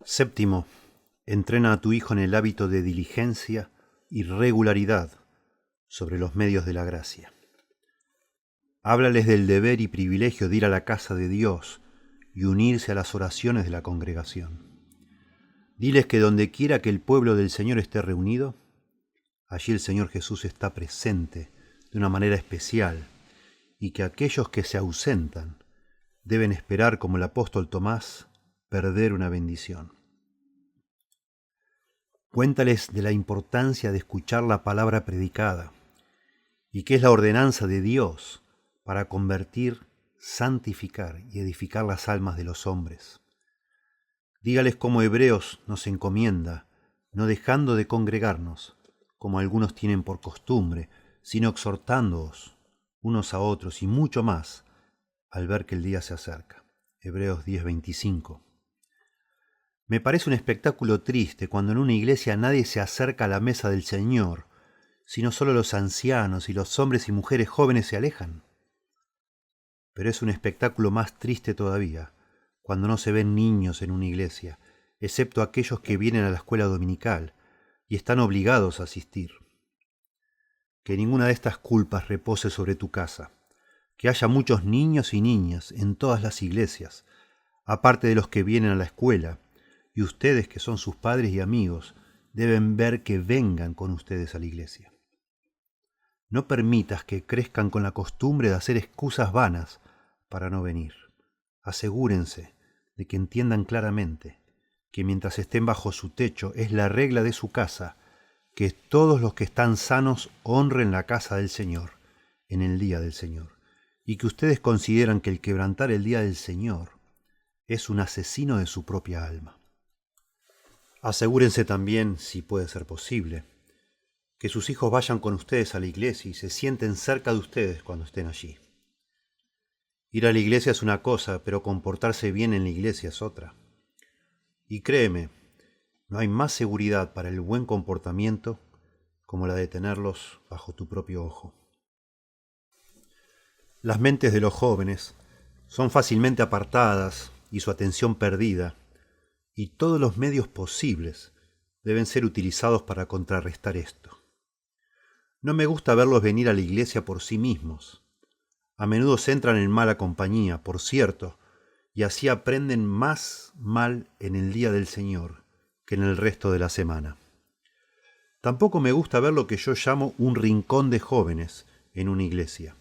Séptimo, entrena a tu hijo en el hábito de diligencia y regularidad sobre los medios de la gracia. Háblales del deber y privilegio de ir a la casa de Dios y unirse a las oraciones de la congregación. Diles que donde quiera que el pueblo del Señor esté reunido, allí el Señor Jesús está presente de una manera especial y que aquellos que se ausentan deben esperar, como el apóstol Tomás, perder una bendición. Cuéntales de la importancia de escuchar la palabra predicada y que es la ordenanza de Dios para convertir, santificar y edificar las almas de los hombres. Dígales cómo Hebreos nos encomienda, no dejando de congregarnos, como algunos tienen por costumbre, sino exhortándoos unos a otros y mucho más al ver que el día se acerca. Hebreos 10:25. Me parece un espectáculo triste cuando en una iglesia nadie se acerca a la mesa del Señor, sino solo los ancianos y los hombres y mujeres jóvenes se alejan. Pero es un espectáculo más triste todavía cuando no se ven niños en una iglesia, excepto aquellos que vienen a la escuela dominical y están obligados a asistir. Que ninguna de estas culpas repose sobre tu casa, que haya muchos niños y niñas en todas las iglesias, aparte de los que vienen a la escuela, y ustedes que son sus padres y amigos deben ver que vengan con ustedes a la iglesia. No permitas que crezcan con la costumbre de hacer excusas vanas para no venir. Asegúrense de que entiendan claramente que mientras estén bajo su techo es la regla de su casa que todos los que están sanos honren la casa del Señor en el día del Señor, y que ustedes consideran que el quebrantar el día del Señor es un asesino de su propia alma. Asegúrense también, si puede ser posible, que sus hijos vayan con ustedes a la iglesia y se sienten cerca de ustedes cuando estén allí. Ir a la iglesia es una cosa, pero comportarse bien en la iglesia es otra. Y créeme, no hay más seguridad para el buen comportamiento como la de tenerlos bajo tu propio ojo. Las mentes de los jóvenes son fácilmente apartadas y su atención perdida, y todos los medios posibles deben ser utilizados para contrarrestar esto. No me gusta verlos venir a la iglesia por sí mismos. A menudo se entran en mala compañía, por cierto, y así aprenden más mal en el día del Señor que en el resto de la semana. Tampoco me gusta ver lo que yo llamo un rincón de jóvenes en una iglesia.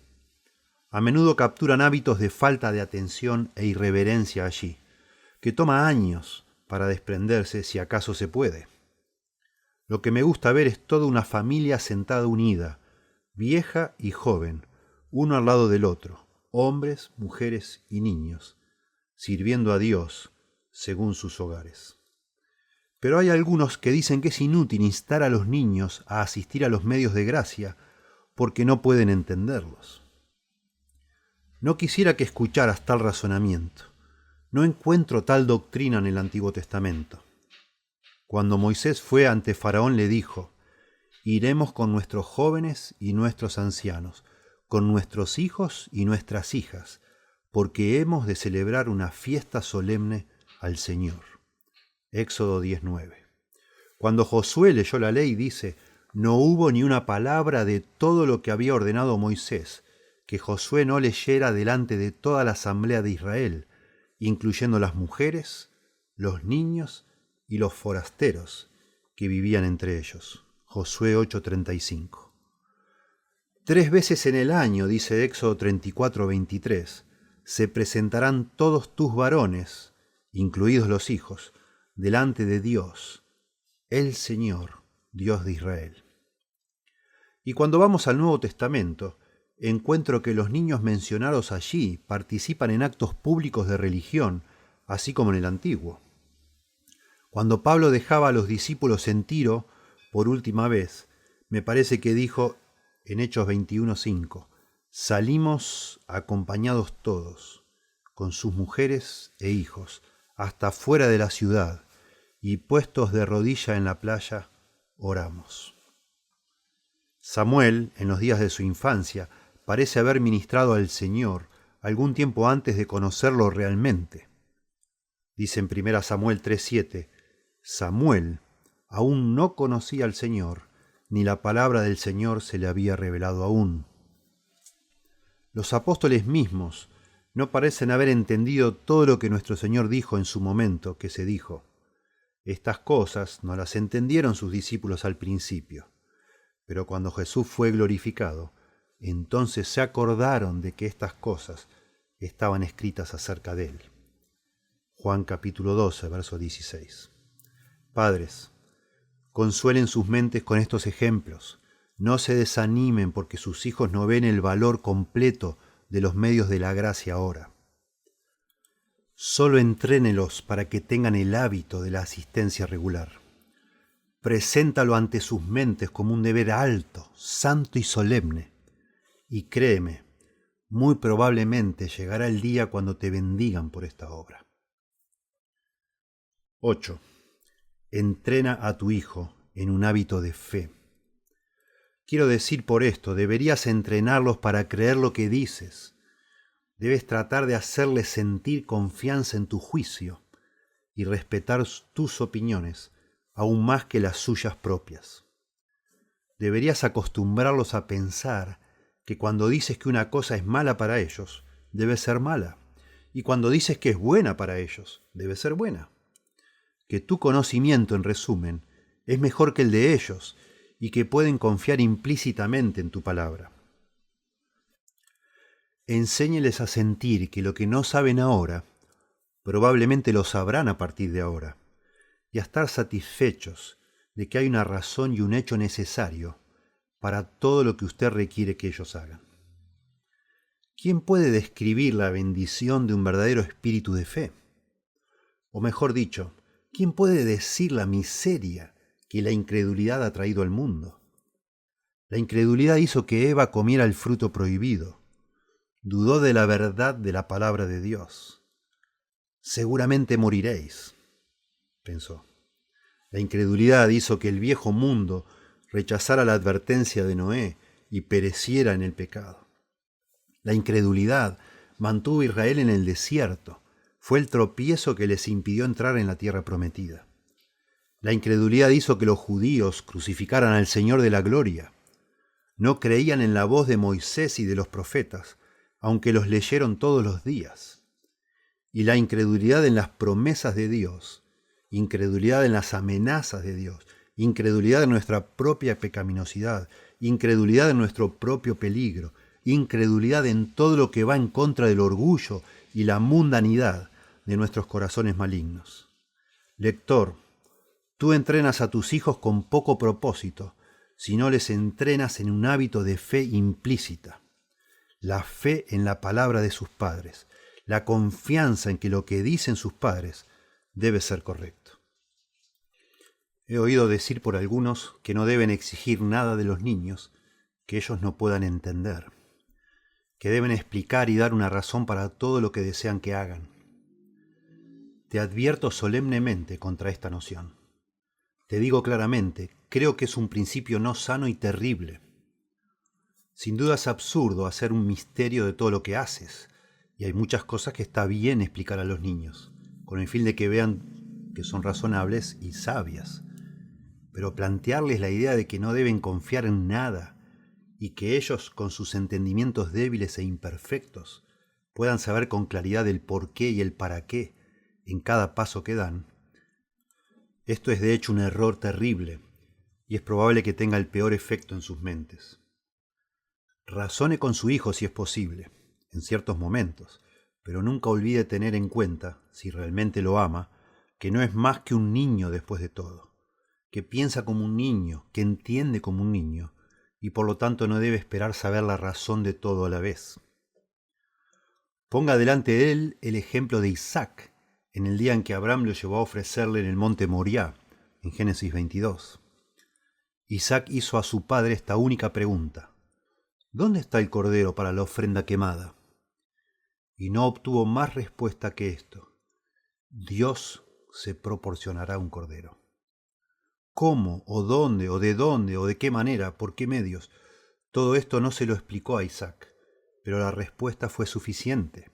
A menudo capturan hábitos de falta de atención e irreverencia allí, que toma años para desprenderse si acaso se puede. Lo que me gusta ver es toda una familia sentada unida, vieja y joven, uno al lado del otro, hombres, mujeres y niños, sirviendo a Dios según sus hogares. Pero hay algunos que dicen que es inútil instar a los niños a asistir a los medios de gracia porque no pueden entenderlos. No quisiera que escucharas tal razonamiento. No encuentro tal doctrina en el Antiguo Testamento. Cuando Moisés fue ante Faraón le dijo: iremos con nuestros jóvenes y nuestros ancianos, con nuestros hijos y nuestras hijas, porque hemos de celebrar una fiesta solemne al Señor. Éxodo 10:9. Cuando Josué leyó la ley, dice: no hubo ni una palabra de todo lo que había ordenado Moisés, que Josué no leyera delante de toda la asamblea de Israel, incluyendo las mujeres, los niños y los forasteros que vivían entre ellos. Josué 8:35. 3 veces en el año, dice Éxodo 34:23, se presentarán todos tus varones, incluidos los hijos, delante de Dios, el Señor, Dios de Israel. Y cuando vamos al Nuevo Testamento, encuentro que los niños mencionados allí participan en actos públicos de religión, así como en el Antiguo. Cuando Pablo dejaba a los discípulos en Tiro por última vez, me parece que dijo en Hechos 21:5, salimos acompañados todos, con sus mujeres e hijos, hasta fuera de la ciudad, y puestos de rodilla en la playa, oramos. Samuel, en los días de su infancia, parece haber ministrado al Señor algún tiempo antes de conocerlo realmente. Dice en 1 Samuel 3:7, Samuel aún no conocía al Señor, ni la palabra del Señor se le había revelado aún. Los apóstoles mismos no parecen haber entendido todo lo que nuestro Señor dijo en su momento que se dijo. Estas cosas no las entendieron sus discípulos al principio, pero cuando Jesús fue glorificado, entonces se acordaron de que estas cosas estaban escritas acerca de él. Juan capítulo 12, verso 16. Padres, consuelen sus mentes con estos ejemplos. No se desanimen porque sus hijos no ven el valor completo de los medios de la gracia ahora. Solo entrénelos para que tengan el hábito de la asistencia regular. Preséntalo ante sus mentes como un deber alto, santo y solemne. Y créeme, muy probablemente llegará el día cuando te bendigan por esta obra. 8. Entrena a tu hijo en un hábito de fe. Quiero decir por esto, deberías entrenarlos para creer lo que dices. Debes tratar de hacerles sentir confianza en tu juicio y respetar tus opiniones aún más que las suyas propias. Deberías acostumbrarlos a pensar que cuando dices que una cosa es mala para ellos, debe ser mala, y cuando dices que es buena para ellos, debe ser buena. Que tu conocimiento, en resumen, es mejor que el de ellos y que pueden confiar implícitamente en tu palabra. Enséñeles a sentir que lo que no saben ahora, probablemente lo sabrán a partir de ahora, y a estar satisfechos de que hay una razón y un hecho necesario para todo lo que usted requiere que ellos hagan. ¿Quién puede describir la bendición de un verdadero espíritu de fe? O mejor dicho, ¿quién puede decir la miseria que la incredulidad ha traído al mundo? La incredulidad hizo que Eva comiera el fruto prohibido. Dudó de la verdad de la palabra de Dios. Seguramente moriréis, pensó. La incredulidad hizo que el viejo mundo rechazara la advertencia de Noé y pereciera en el pecado. La incredulidad mantuvo a Israel en el desierto. Fue el tropiezo que les impidió entrar en la tierra prometida. La incredulidad hizo que los judíos crucificaran al Señor de la gloria. No creían en la voz de Moisés y de los profetas, aunque los leyeron todos los días. Y la incredulidad en las promesas de Dios, incredulidad en las amenazas de Dios, incredulidad en nuestra propia pecaminosidad, incredulidad en nuestro propio peligro, incredulidad en todo lo que va en contra del orgullo y la mundanidad de nuestros corazones malignos. Lector, tú entrenas a tus hijos con poco propósito si no les entrenas en un hábito de fe implícita. La fe en la palabra de sus padres, la confianza en que lo que dicen sus padres debe ser correcto. He oído decir por algunos que no deben exigir nada de los niños que ellos no puedan entender, que deben explicar y dar una razón para todo lo que desean que hagan. Te advierto solemnemente contra esta noción. Te digo claramente, creo que es un principio no sano y terrible. Sin duda es absurdo hacer un misterio de todo lo que haces, y hay muchas cosas que está bien explicar a los niños, con el fin de que vean que son razonables y sabias. Pero plantearles la idea de que no deben confiar en nada, y que ellos, con sus entendimientos débiles e imperfectos, puedan saber con claridad el por qué y el para qué en cada paso que dan, esto es de hecho un error terrible, y es probable que tenga el peor efecto en sus mentes. Razone con su hijo si es posible, en ciertos momentos, pero nunca olvide tener en cuenta, si realmente lo ama, que no es más que un niño después de todo, que piensa como un niño, que entiende como un niño, y por lo tanto no debe esperar saber la razón de todo a la vez. Ponga delante de él el ejemplo de Isaac, en el día en que Abraham lo llevó a ofrecerle en el monte Moriah, en Génesis 22. Isaac hizo a su padre esta única pregunta: ¿dónde está el cordero para la ofrenda quemada? Y no obtuvo más respuesta que esto: Dios se proporcionará un cordero. ¿Cómo, o dónde, o de qué manera, por qué medios? Todo esto no se lo explicó a Isaac, pero la respuesta fue suficiente.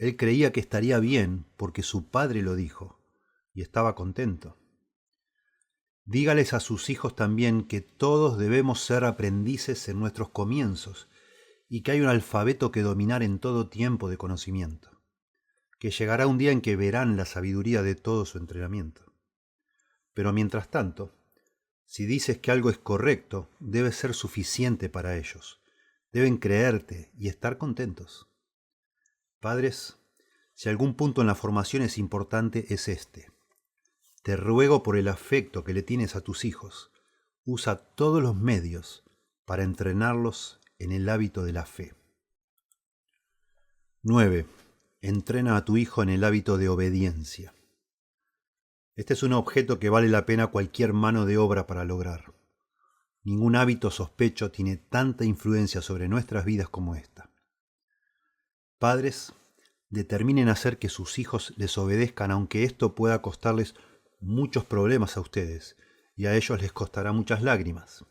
Él creía que estaría bien porque su padre lo dijo y estaba contento. Dígales a sus hijos también que todos debemos ser aprendices en nuestros comienzos y que hay un alfabeto que dominar en todo tiempo de conocimiento, que llegará un día en que verán la sabiduría de todo su entrenamiento. Pero mientras tanto, si dices que algo es correcto, debe ser suficiente para ellos. Deben creerte y estar contentos. Padres, si algún punto en la formación es importante, es este. Te ruego por el afecto que le tienes a tus hijos, usa todos los medios para entrenarlos en el hábito de la fe. 9. Entrena a tu hijo en el hábito de obediencia. Este es un objeto que vale la pena cualquier mano de obra para lograr. Ningún hábito sospecho tiene tanta influencia sobre nuestras vidas como esta. Padres, determinen hacer que sus hijos les obedezcan, aunque esto pueda costarles muchos problemas a ustedes, y a ellos les costará muchas lágrimas.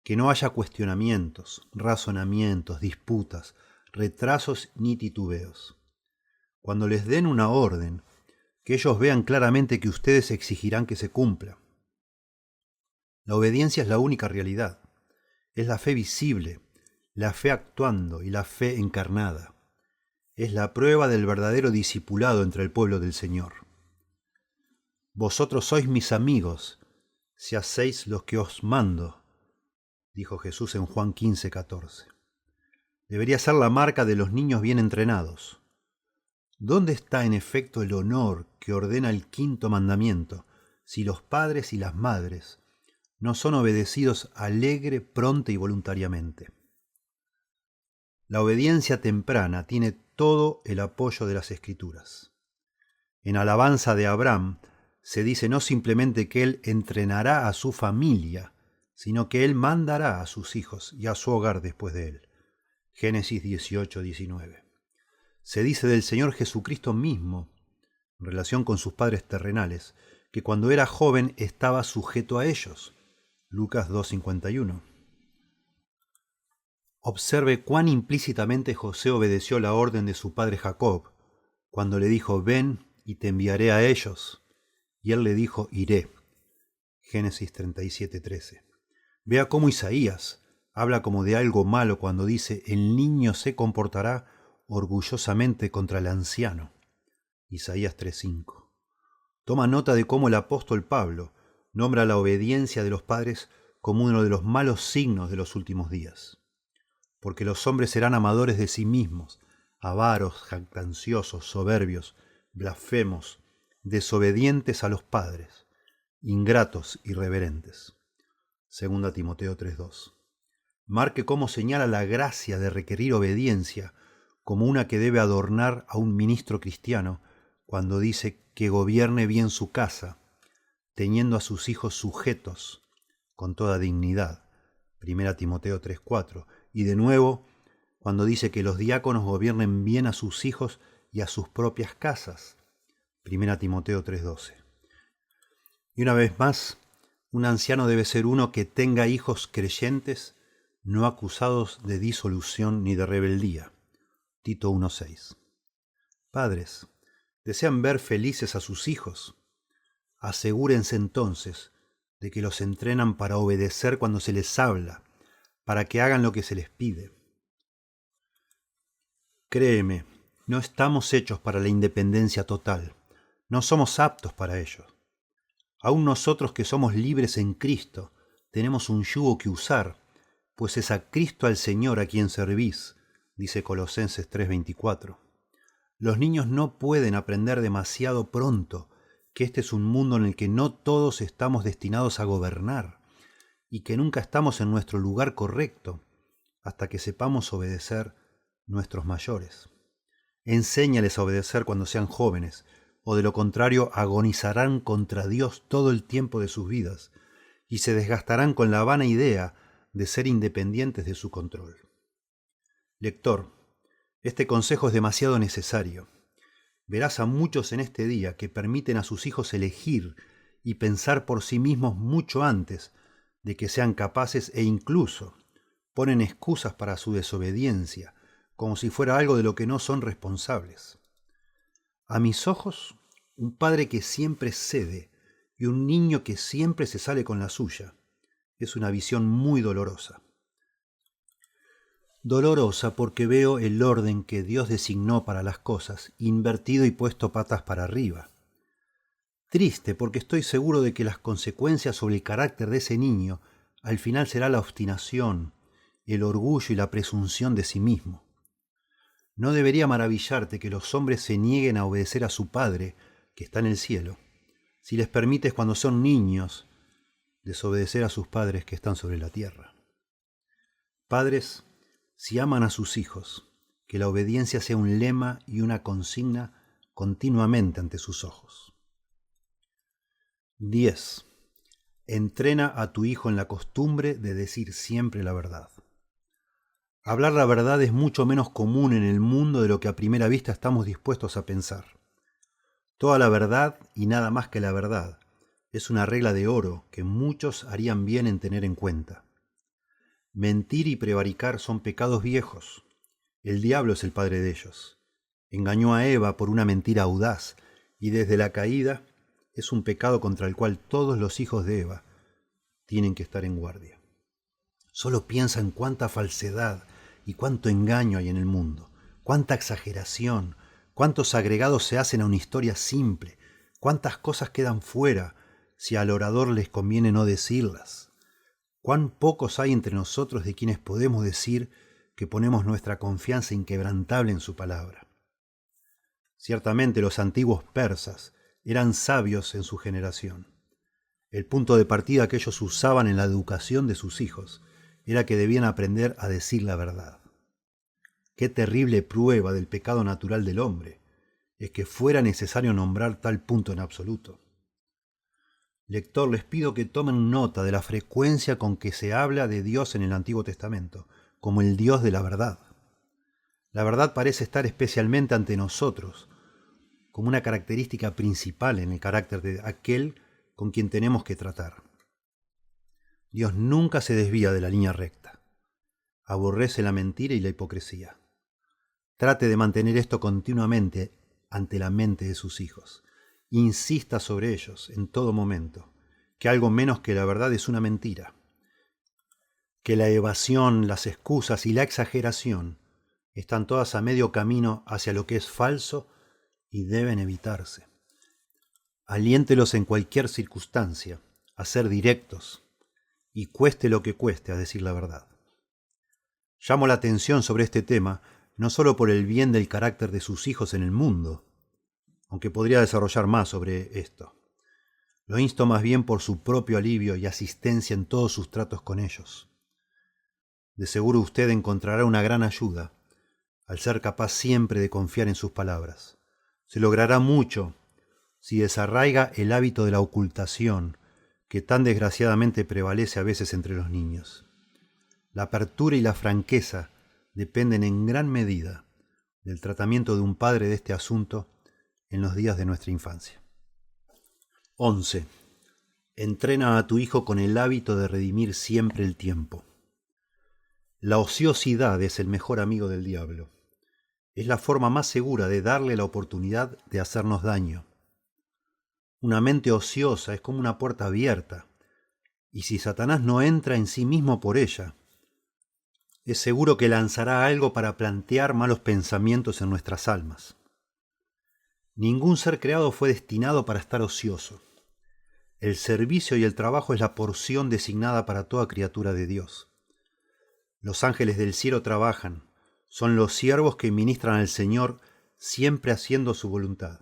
Que no haya cuestionamientos, razonamientos, disputas, retrasos ni titubeos. Cuando les den una orden, que ellos vean claramente que ustedes exigirán que se cumpla. La obediencia es la única realidad. Es la fe visible, la fe actuando y la fe encarnada. Es la prueba del verdadero discipulado entre el pueblo del Señor. Vosotros sois mis amigos, si hacéis lo que os mando, dijo Jesús en Juan 15:14. Debería ser la marca de los niños bien entrenados. ¿Dónde está en efecto el honor que ordena el quinto mandamiento, si los padres y las madres no son obedecidos alegre, pronta y voluntariamente? La obediencia temprana tiene todo el apoyo de las Escrituras. En alabanza de Abraham se dice no simplemente que él entrenará a su familia, sino que él mandará a sus hijos y a su hogar después de él. Génesis 18:19. Se dice del Señor Jesucristo mismo, en relación con sus padres terrenales, que cuando era joven estaba sujeto a ellos. Lucas 2:51. Observe cuán implícitamente José obedeció la orden de su padre Jacob, cuando le dijo, ven y te enviaré a ellos. Y él le dijo, iré. Génesis 37:13. Vea cómo Isaías habla como de algo malo cuando dice, el niño se comportará orgullosamente contra el anciano. Isaías 3:5. Toma nota de cómo el apóstol Pablo nombra la obediencia de los padres como uno de los malos signos de los últimos días. Porque los hombres serán amadores de sí mismos, avaros, jactanciosos, soberbios, blasfemos, desobedientes a los padres, ingratos, irreverentes. 2 Timoteo 3:2. Marque cómo señala la gracia de requerir obediencia como una que debe adornar a un ministro cristiano cuando dice que gobierne bien su casa, teniendo a sus hijos sujetos con toda dignidad. 1 Timoteo 3:4. Y de nuevo, cuando dice que los diáconos gobiernen bien a sus hijos y a sus propias casas. 1 Timoteo 3:12. Y una vez más, un anciano debe ser uno que tenga hijos creyentes, no acusados de disolución ni de rebeldía. Tito 1:6. Padres, ¿desean ver felices a sus hijos? Asegúrense entonces de que los entrenan para obedecer cuando se les habla, para que hagan lo que se les pide. Créeme, no estamos hechos para la independencia total, no somos aptos para ello. Aún nosotros que somos libres en Cristo, tenemos un yugo que usar, pues es a Cristo al Señor a quien servís, dice Colosenses 3:24. Los niños no pueden aprender demasiado pronto que este es un mundo en el que no todos estamos destinados a gobernar y que nunca estamos en nuestro lugar correcto hasta que sepamos obedecer nuestros mayores. Enséñales a obedecer cuando sean jóvenes, o de lo contrario agonizarán contra Dios todo el tiempo de sus vidas y se desgastarán con la vana idea de ser independientes de su control. Lector, este consejo es demasiado necesario. Verás a muchos en este día que permiten a sus hijos elegir y pensar por sí mismos mucho antes de que sean capaces e incluso ponen excusas para su desobediencia, como si fuera algo de lo que no son responsables. A mis ojos, un padre que siempre cede y un niño que siempre se sale con la suya es una visión muy dolorosa. Dolorosa porque veo el orden que Dios designó para las cosas invertido y puesto patas para arriba. Triste porque estoy seguro de que las consecuencias sobre el carácter de ese niño al final será la obstinación, el orgullo y la presunción de sí mismo. No debería maravillarte que los hombres se nieguen a obedecer a su Padre, que está en el cielo, si les permites cuando son niños desobedecer a sus padres que están sobre la tierra. Padres, si aman a sus hijos, que la obediencia sea un lema y una consigna continuamente ante sus ojos. 10. Entrena a tu hijo en la costumbre de decir siempre la verdad. Hablar la verdad es mucho menos común en el mundo de lo que a primera vista estamos dispuestos a pensar. Toda la verdad y nada más que la verdad es una regla de oro que muchos harían bien en tener en cuenta. Mentir y prevaricar son pecados viejos. El diablo es el padre de ellos. Engañó a Eva por una mentira audaz y desde la caída es un pecado contra el cual todos los hijos de Eva tienen que estar en guardia. Solo piensa en cuánta falsedad y cuánto engaño hay en el mundo, cuánta exageración, cuántos agregados se hacen a una historia simple, cuántas cosas quedan fuera si al orador les conviene no decirlas. Cuán pocos hay entre nosotros de quienes podemos decir que ponemos nuestra confianza inquebrantable en su palabra. Ciertamente los antiguos persas eran sabios en su generación. El punto de partida que ellos usaban en la educación de sus hijos era que debían aprender a decir la verdad. Qué terrible prueba del pecado natural del hombre es que fuera necesario nombrar tal punto en absoluto. Lector, les pido que tomen nota de la frecuencia con que se habla de Dios en el Antiguo Testamento, como el Dios de la verdad. La verdad parece estar especialmente ante nosotros, como una característica principal en el carácter de aquel con quien tenemos que tratar. Dios nunca se desvía de la línea recta. Aborrece la mentira y la hipocresía. Trate de mantener esto continuamente ante la mente de sus hijos. Insista sobre ellos en todo momento, que algo menos que la verdad es una mentira, que la evasión, las excusas y la exageración están todas a medio camino hacia lo que es falso y deben evitarse. Aliéntelos en cualquier circunstancia a ser directos y cueste lo que cueste a decir la verdad. Llamo la atención sobre este tema no solo por el bien del carácter de sus hijos en el mundo, aunque podría desarrollar más sobre esto. Lo insto más bien por su propio alivio y asistencia en todos sus tratos con ellos. De seguro usted encontrará una gran ayuda al ser capaz siempre de confiar en sus palabras. Se logrará mucho si desarraiga el hábito de la ocultación que tan desgraciadamente prevalece a veces entre los niños. La apertura y la franqueza dependen en gran medida del tratamiento de un padre de este asunto en los días de nuestra infancia. 11. Entrena a tu hijo con el hábito de redimir siempre el tiempo. La ociosidad es el mejor amigo del diablo. Es la forma más segura de darle la oportunidad de hacernos daño. Una mente ociosa es como una puerta abierta, y si Satanás no entra en sí mismo por ella, es seguro que lanzará algo para plantear malos pensamientos en nuestras almas. Ningún ser creado fue destinado para estar ocioso. El servicio y el trabajo es la porción designada para toda criatura de Dios. Los ángeles del cielo trabajan, son los siervos que ministran al Señor siempre haciendo su voluntad.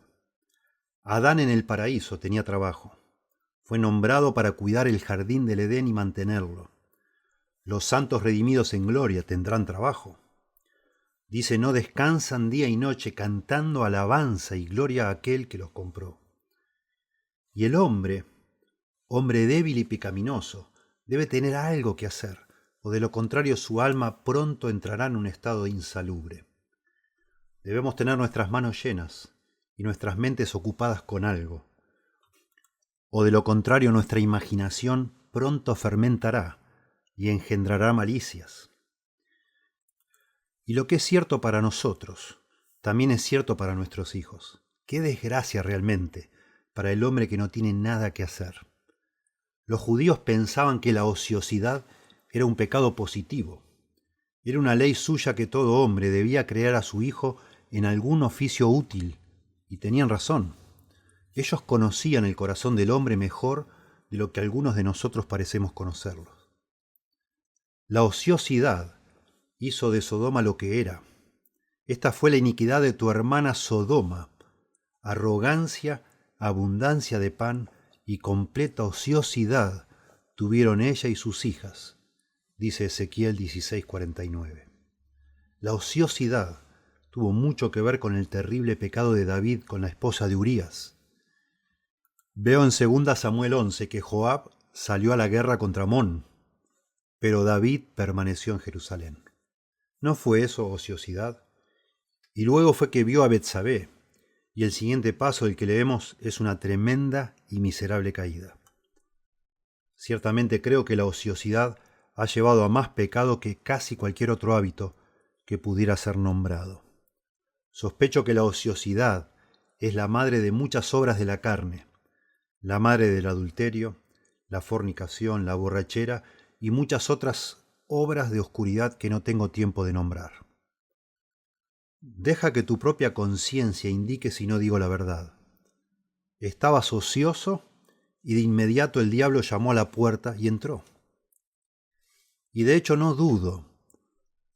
Adán en el paraíso tenía trabajo. Fue nombrado para cuidar el jardín del Edén y mantenerlo. Los santos redimidos en gloria tendrán trabajo. Dice, no descansan día y noche cantando alabanza y gloria a aquel que los compró. Y el hombre débil y pecaminoso, debe tener algo que hacer, o de lo contrario su alma pronto entrará en un estado insalubre. Debemos tener nuestras manos llenas y nuestras mentes ocupadas con algo, o de lo contrario nuestra imaginación pronto fermentará y engendrará malicias. Y lo que es cierto para nosotros, también es cierto para nuestros hijos. Qué desgracia realmente para el hombre que no tiene nada que hacer. Los judíos pensaban que la ociosidad era un pecado positivo. Era una ley suya que todo hombre debía crear a su hijo en algún oficio útil, y tenían razón. Ellos conocían el corazón del hombre mejor de lo que algunos de nosotros parecemos conocerlo. La ociosidad hizo de Sodoma lo que era. Esta fue la iniquidad de tu hermana Sodoma: arrogancia, abundancia de pan y completa ociosidad tuvieron ella y sus hijas, dice Ezequiel 16:49. La ociosidad tuvo mucho que ver con el terrible pecado de David con la esposa de Urías. Veo en 2 Samuel 11 que Joab salió a la guerra contra Amón, pero David permaneció en Jerusalén. ¿No fue eso ociosidad? Y luego fue que vio a Betsabé, y el siguiente paso del que leemos es una tremenda y miserable caída. Ciertamente creo que la ociosidad ha llevado a más pecado que casi cualquier otro hábito que pudiera ser nombrado. Sospecho que la ociosidad es la madre de muchas obras de la carne, la madre del adulterio, la fornicación, la borrachera y muchas otras obras de oscuridad que no tengo tiempo de nombrar. Deja que tu propia conciencia indique si no digo la verdad. Estabas ocioso y de inmediato el diablo llamó a la puerta y entró. Y de hecho no dudo,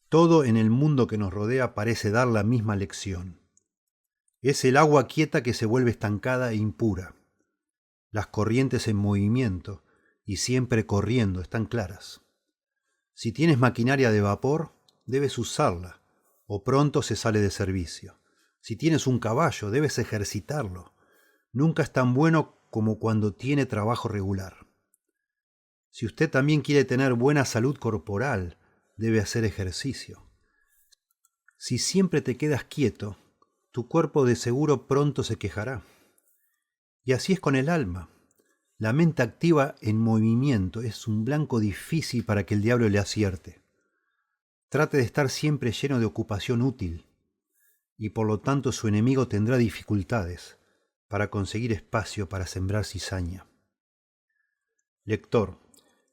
todo en el mundo que nos rodea parece dar la misma lección. Es el agua quieta que se vuelve estancada e impura. Las corrientes en movimiento y siempre corriendo están claras. Si tienes maquinaria de vapor, debes usarla, o pronto se sale de servicio. Si tienes un caballo, debes ejercitarlo. Nunca es tan bueno como cuando tiene trabajo regular. Si usted también quiere tener buena salud corporal, debe hacer ejercicio. Si siempre te quedas quieto, tu cuerpo de seguro pronto se quejará. Y así es con el alma. La mente activa en movimiento es un blanco difícil para que el diablo le acierte. Trate de estar siempre lleno de ocupación útil, y por lo tanto su enemigo tendrá dificultades para conseguir espacio para sembrar cizaña. Lector,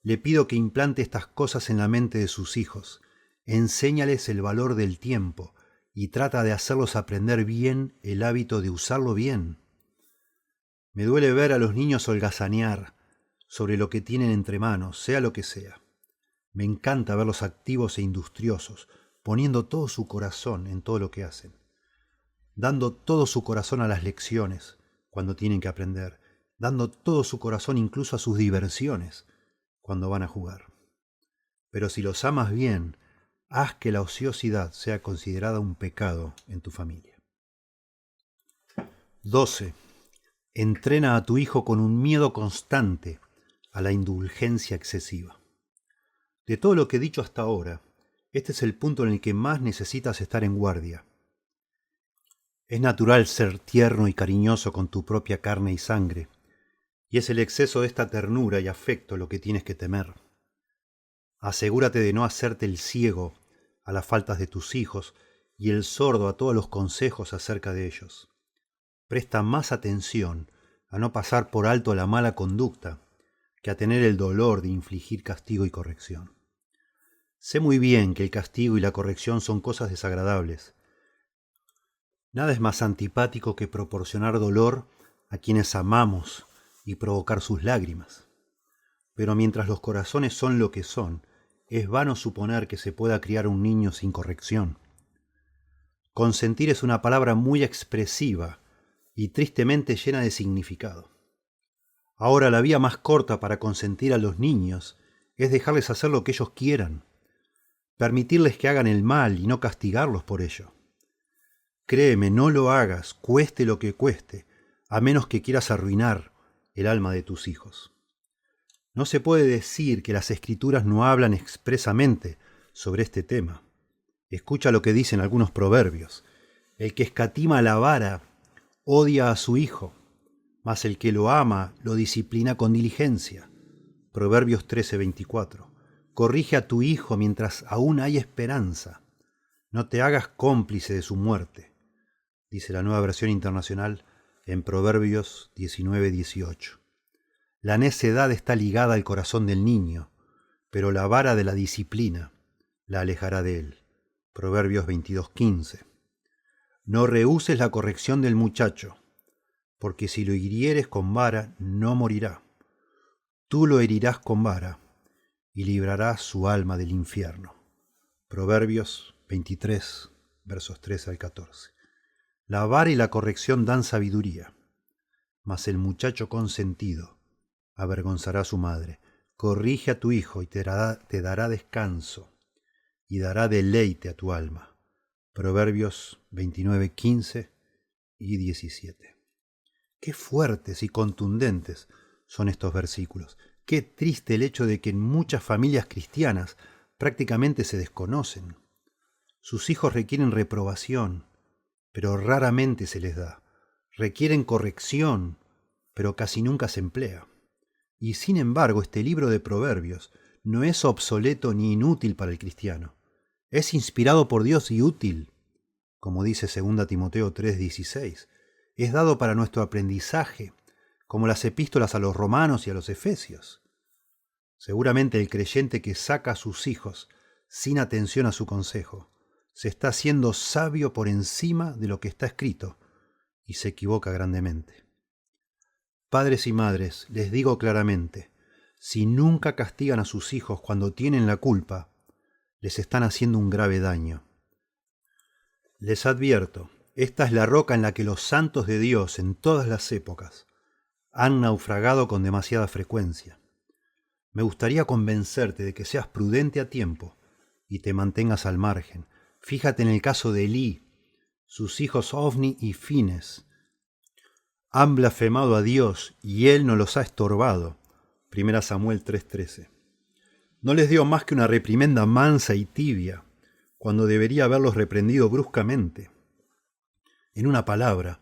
le pido que implante estas cosas en la mente de sus hijos, enséñales el valor del tiempo y trata de hacerlos aprender bien el hábito de usarlo bien. Me duele ver a los niños holgazanear sobre lo que tienen entre manos, sea lo que sea. Me encanta verlos activos e industriosos, poniendo todo su corazón en todo lo que hacen, dando todo su corazón a las lecciones cuando tienen que aprender, dando todo su corazón incluso a sus diversiones cuando van a jugar. Pero si los amas bien, haz que la ociosidad sea considerada un pecado en tu familia. 12. Entrena a tu hijo con un miedo constante a la indulgencia excesiva. De todo lo que he dicho hasta ahora, este es el punto en el que más necesitas estar en guardia. Es natural ser tierno y cariñoso con tu propia carne y sangre, y es el exceso de esta ternura y afecto lo que tienes que temer. Asegúrate de no hacerte el ciego a las faltas de tus hijos y el sordo a todos los consejos acerca de ellos. Presta más atención a no pasar por alto la mala conducta que a tener el dolor de infligir castigo y corrección. Sé muy bien que el castigo y la corrección son cosas desagradables. Nada es más antipático que proporcionar dolor a quienes amamos y provocar sus lágrimas. Pero mientras los corazones son lo que son, es vano suponer que se pueda criar un niño sin corrección. Consentir es una palabra muy expresiva y tristemente llena de significado. Ahora la vía más corta para consentir a los niños es dejarles hacer lo que ellos quieran, permitirles que hagan el mal y no castigarlos por ello. Créeme, no lo hagas, cueste lo que cueste, a menos que quieras arruinar el alma de tus hijos. No se puede decir que las Escrituras no hablan expresamente sobre este tema. Escucha lo que dicen algunos proverbios. El que escatima la vara odia a su hijo, mas el que lo ama lo disciplina con diligencia. Proverbios 13:24. Corrige a tu hijo mientras aún hay esperanza, No te hagas cómplice de su muerte, dice la Nueva Versión Internacional en Proverbios 19:18. La necedad está ligada al corazón del niño, pero la vara de la disciplina la alejará de él. Proverbios 22:15. No rehúses la corrección del muchacho, porque si lo hirieres con vara, no morirá. Tú lo herirás con vara, y librarás su alma del infierno. Proverbios 23, versos 13 al 14. La vara y la corrección dan sabiduría, mas el muchacho consentido avergonzará a su madre. Corrige a tu hijo y te dará descanso, y dará deleite a tu alma. Proverbios 29, 15 y 17. Qué fuertes y contundentes son estos versículos. Qué triste el hecho de que en muchas familias cristianas prácticamente se desconocen. Sus hijos requieren reprobación, pero raramente se les da. Requieren corrección, pero casi nunca se emplea. Y sin embargo, este libro de Proverbios no es obsoleto ni inútil para el cristiano. Es inspirado por Dios y útil, como dice 2 Timoteo 3:16. Es dado para nuestro aprendizaje, como las epístolas a los romanos y a los efesios. Seguramente el creyente que saca a sus hijos sin atención a su consejo, se está haciendo sabio por encima de lo que está escrito y se equivoca grandemente. Padres y madres, les digo claramente, si nunca castigan a sus hijos cuando tienen la culpa, les están haciendo un grave daño. Les advierto, esta es la roca en la que los santos de Dios en todas las épocas han naufragado con demasiada frecuencia. Me gustaría convencerte de que seas prudente a tiempo y te mantengas al margen. Fíjate en el caso de Elí, sus hijos Ofni y Fines. Han blasfemado a Dios y Él no los ha estorbado. 1 Samuel 3:13. No les dio más que una reprimenda mansa y tibia, cuando debería haberlos reprendido bruscamente. En una palabra,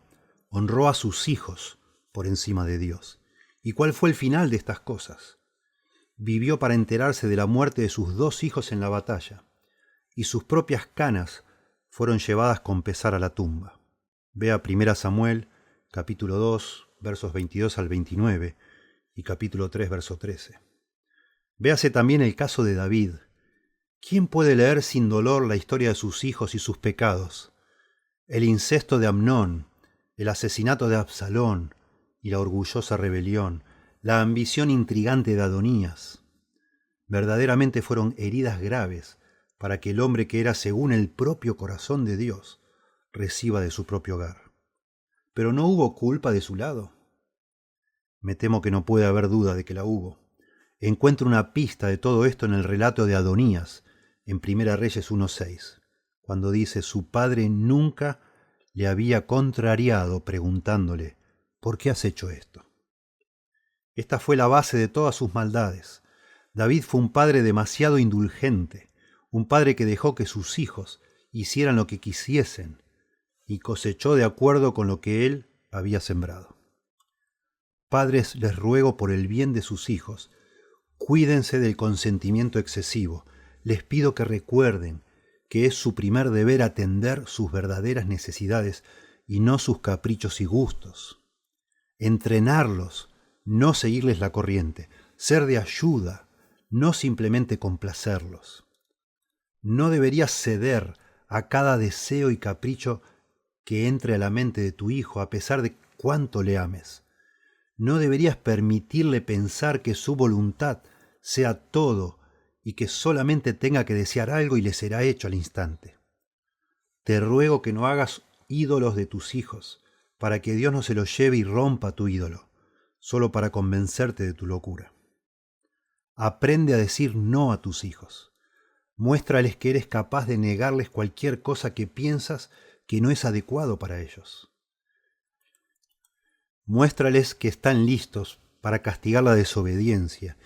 honró a sus hijos por encima de Dios. ¿Y cuál fue el final de estas cosas? Vivió para enterarse de la muerte de sus 2 hijos en la batalla, y sus propias canas fueron llevadas con pesar a la tumba. Vea 1 Samuel, capítulo 2, versos 22 al 29, y capítulo 3, verso 13. Véase también el caso de David. ¿Quién puede leer sin dolor la historia de sus hijos y sus pecados? El incesto de Amnón, el asesinato de Absalón y la orgullosa rebelión, la ambición intrigante de Adonías. Verdaderamente fueron heridas graves para que el hombre que era según el propio corazón de Dios reciba de su propio hogar. Pero ¿no hubo culpa de su lado? Me temo que no puede haber duda de que la hubo. Encuentro una pista de todo esto en el relato de Adonías, en 1 Reyes 1:6, cuando dice: su padre nunca le había contrariado preguntándole: ¿por qué has hecho esto? Esta fue la base de todas sus maldades. David fue un padre demasiado indulgente, un padre que dejó que sus hijos hicieran lo que quisiesen y cosechó de acuerdo con lo que él había sembrado. Padres, les ruego por el bien de sus hijos, cuídense del consentimiento excesivo. Les pido que recuerden que es su primer deber atender sus verdaderas necesidades y no sus caprichos y gustos. Entrenarlos, no seguirles la corriente, ser de ayuda, no simplemente complacerlos. No deberías ceder a cada deseo y capricho que entre a la mente de tu hijo a pesar de cuánto le ames. No deberías permitirle pensar que su voluntad sea todo y que solamente tenga que desear algo y le será hecho al instante. Te ruego que no hagas ídolos de tus hijos, para que Dios no se los lleve y rompa tu ídolo, solo para convencerte de tu locura. Aprende a decir no a tus hijos. Muéstrales que eres capaz de negarles cualquier cosa que piensas que no es adecuado para ellos. Muéstrales que están listos para castigar la desobediencia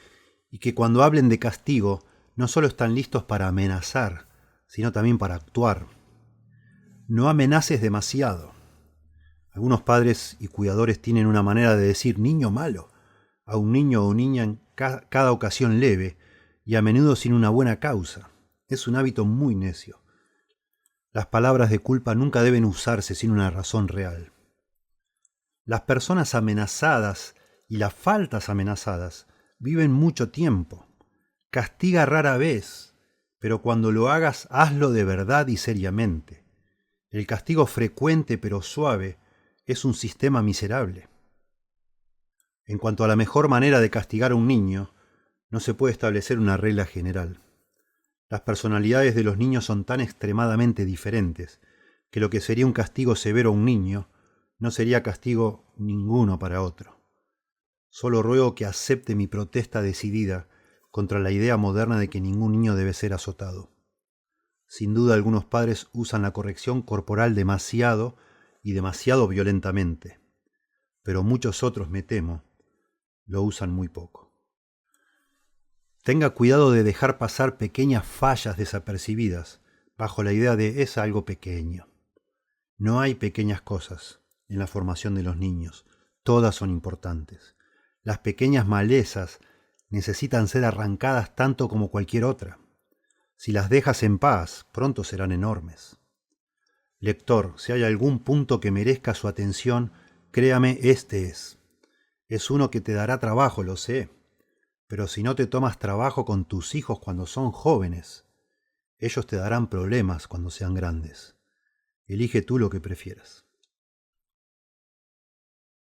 y que cuando hablen de castigo no solo están listos para amenazar, sino también para actuar. No amenaces demasiado. Algunos padres y cuidadores tienen una manera de decir niño malo a un niño o niña en cada ocasión leve y a menudo sin una buena causa. Es un hábito muy necio. Las palabras de culpa nunca deben usarse sin una razón real. Las personas amenazadas y las faltas amenazadas viven mucho tiempo. Castiga rara vez, pero cuando lo hagas, hazlo de verdad y seriamente. El castigo frecuente pero suave es un sistema miserable. En cuanto a la mejor manera de castigar a un niño, no se puede establecer una regla general. Las personalidades de los niños son tan extremadamente diferentes que lo que sería un castigo severo a un niño no sería castigo ninguno para otro. Solo ruego que acepte mi protesta decidida contra la idea moderna de que ningún niño debe ser azotado. Sin duda algunos padres usan la corrección corporal demasiado y demasiado violentamente, pero muchos otros, me temo, lo usan muy poco. Tenga cuidado de dejar pasar pequeñas fallas desapercibidas bajo la idea de es algo pequeño. No hay pequeñas cosas en la formación de los niños, todas son importantes. Las pequeñas malezas necesitan ser arrancadas tanto como cualquier otra. Si las dejas en paz, pronto serán enormes. Lector, si hay algún punto que merezca su atención, créame, este es. Es uno que te dará trabajo, lo sé. Pero si no te tomas trabajo con tus hijos cuando son jóvenes, ellos te darán problemas cuando sean grandes. Elige tú lo que prefieras.